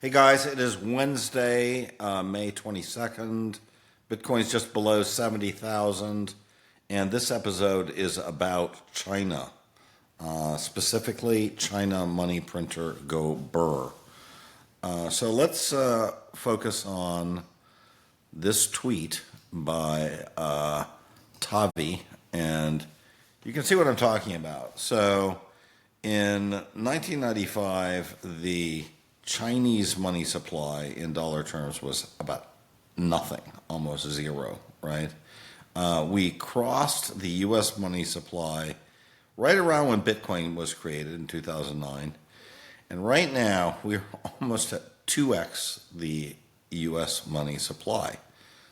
Hey guys, it is Wednesday, May 22nd. Bitcoin's just below 70,000, and this episode is about China, specifically China money printer go Brrr. So let's focus on this tweet by Tavi, and you can see what I'm talking about. So in 1995, the Chinese money supply in dollar terms was about nothing, almost zero, right? We crossed the U.S. money supply right around when Bitcoin was created in 2009. And right now, we're almost at 2x the U.S. money supply.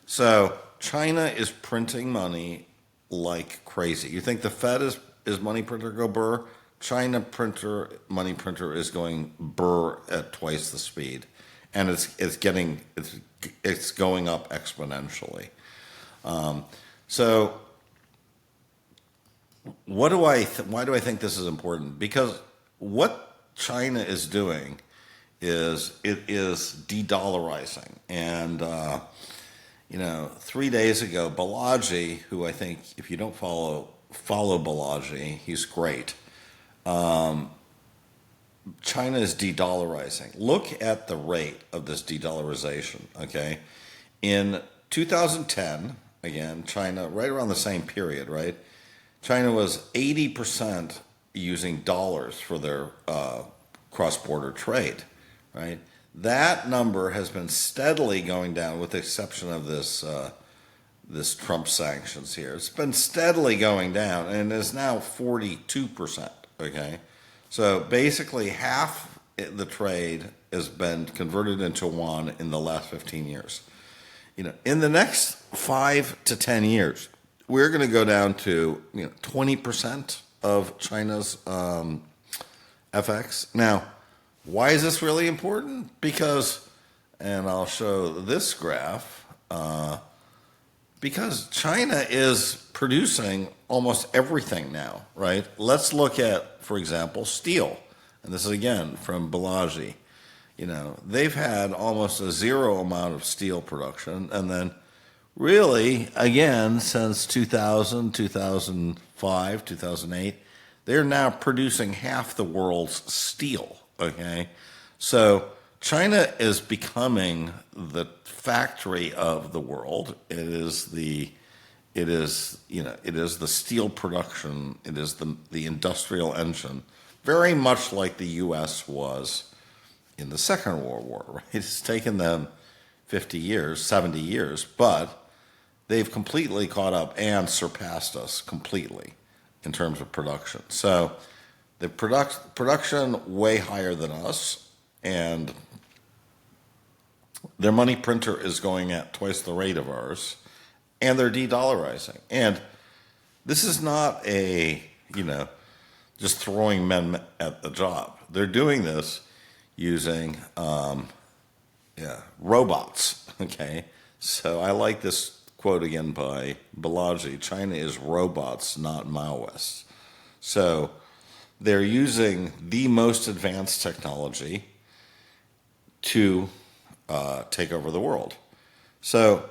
So China is printing money like crazy. You think the Fed is money printer go Brrr? China money printer is going Brrr at twice the speed, and it's going up exponentially. So why do I think this is important? Because what China is doing is it is de-dollarizing, and 3 days ago, Balaji, who I think if you don't follow Balaji, he's great. China is de-dollarizing. Look at the rate of this de-dollarization, okay? In 2010, again, China, right around the same period, right? China was 80% using dollars for their cross-border trade, right? That number has been steadily going down with the exception of this Trump sanctions here. It's been steadily going down and is now 42%. Okay, so basically half the trade has been converted into yuan in the last 15 years. In the next 5 to 10 years, we're going to go down to 20% of China's FX. Now, why is this really important? Because, and I'll show this graph, because China is producing almost everything now, right? Let's look at, for example, steel. And this is again from Balaji. They've had almost a zero amount of steel production. And then really, again, since 2000, 2005, 2008, they're now producing half the world's steel, okay? So China is becoming the factory of the world. It is the steel production. It is the industrial engine, very much like the U.S. was in the Second World War. Right? It's taken them 50 years, 70 years, but they've completely caught up and surpassed us completely in terms of production. So the production way higher than us, and their money printer is going at twice the rate of ours, and they're de-dollarizing. And this is not just throwing men at the job. They're doing this using robots, okay? So I like this quote again by Balaji: China is robots, not Maoists. So they're using the most advanced technology to take over the world. So,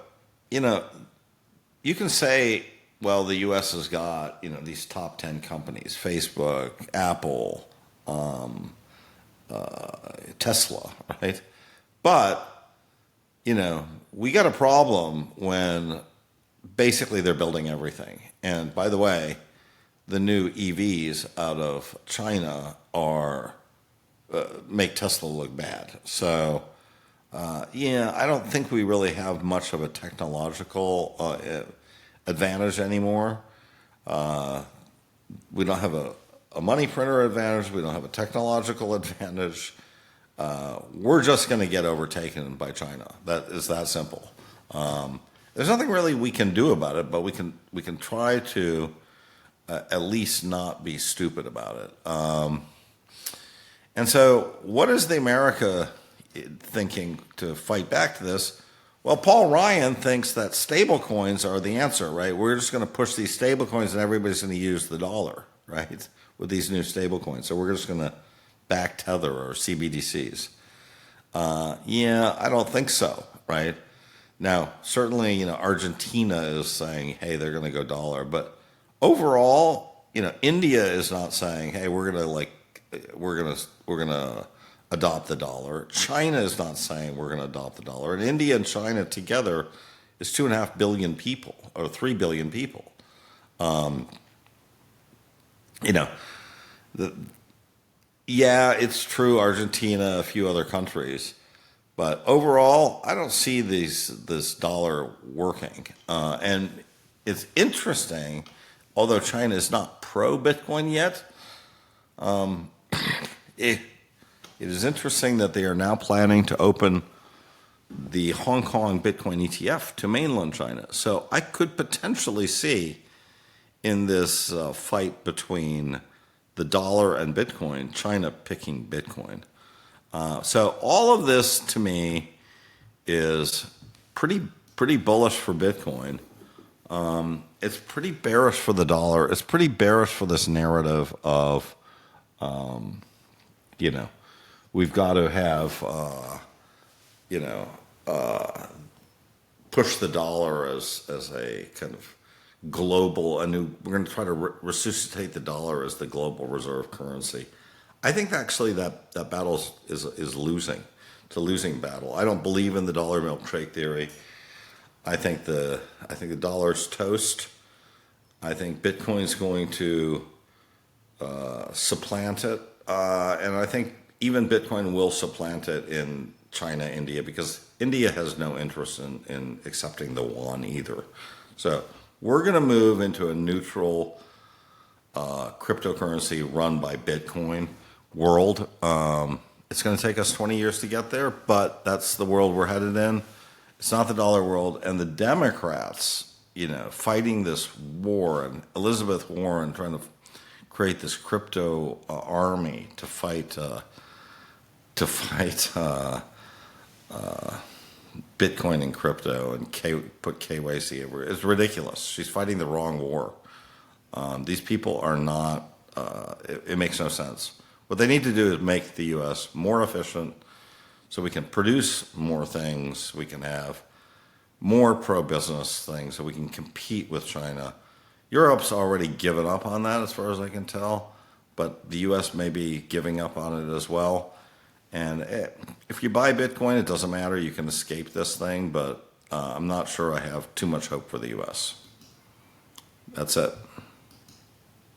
you can say, well, the U.S. has got, these top 10 companies, Facebook, Apple, Tesla, right? But, we got a problem when basically they're building everything. And by the way, the new EVs out of China make Tesla look bad. So, I don't think we really have much of a technological advantage anymore. We don't have a money printer advantage. We don't have a technological advantage. We're just going to get overtaken by China. That is that simple. There's nothing really we can do about it, but we can try to at least not be stupid about it. And so, what is the America thinking to fight back to this? Well, Paul Ryan thinks that stable coins are the answer, right? We're just going to push these stable coins and everybody's going to use the dollar, right? With these new stable coins. So we're just going to back tether or CBDCs. Yeah, I don't think so, right? Now, certainly, Argentina is saying, hey, they're going to go dollar, but overall, India is not saying, hey, we're going to adopt the dollar. China is not saying we're going to adopt the dollar. And India and China together is 2.5 billion people or 3 billion people. You know, the, yeah, it's true. Argentina, a few other countries. But overall, I don't see this dollar working. And it's interesting, although China is not pro Bitcoin yet, it, it is interesting that they are now planning to open the Hong Kong Bitcoin ETF to mainland China. So I could potentially see in this fight between the dollar and Bitcoin, China picking Bitcoin. So all of this to me is pretty bullish for Bitcoin. It's pretty bearish for the dollar. It's pretty bearish for this narrative of you know we've got to have you know push the dollar as a kind of global, we're going to try to resuscitate the dollar as the global reserve currency. I think actually that battle is losing. It's a losing battle. I don't believe in the dollar milkshake theory. I think the dollar's toast. I think Bitcoin's going to supplant it, and I think even Bitcoin will supplant it in China, India, because India has no interest in accepting the yuan either. So we're going to move into a neutral cryptocurrency run by Bitcoin world. It's going to take us 20 years to get there, but that's the world we're headed in. It's not the dollar world. And the Democrats, fighting this war, and Elizabeth Warren trying to create this crypto army to fight Bitcoin and crypto and put KYC over it. It's ridiculous. She's fighting the wrong war. These people are not, it makes no sense. What they need to do is make the U.S. more efficient so we can produce more things, we can have more pro-business things, so we can compete with China. Europe's already given up on that as far as I can tell, but the U.S. may be giving up on it as well. And if you buy Bitcoin, it doesn't matter. You can escape this thing, but I'm not sure I have too much hope for the U.S. That's it.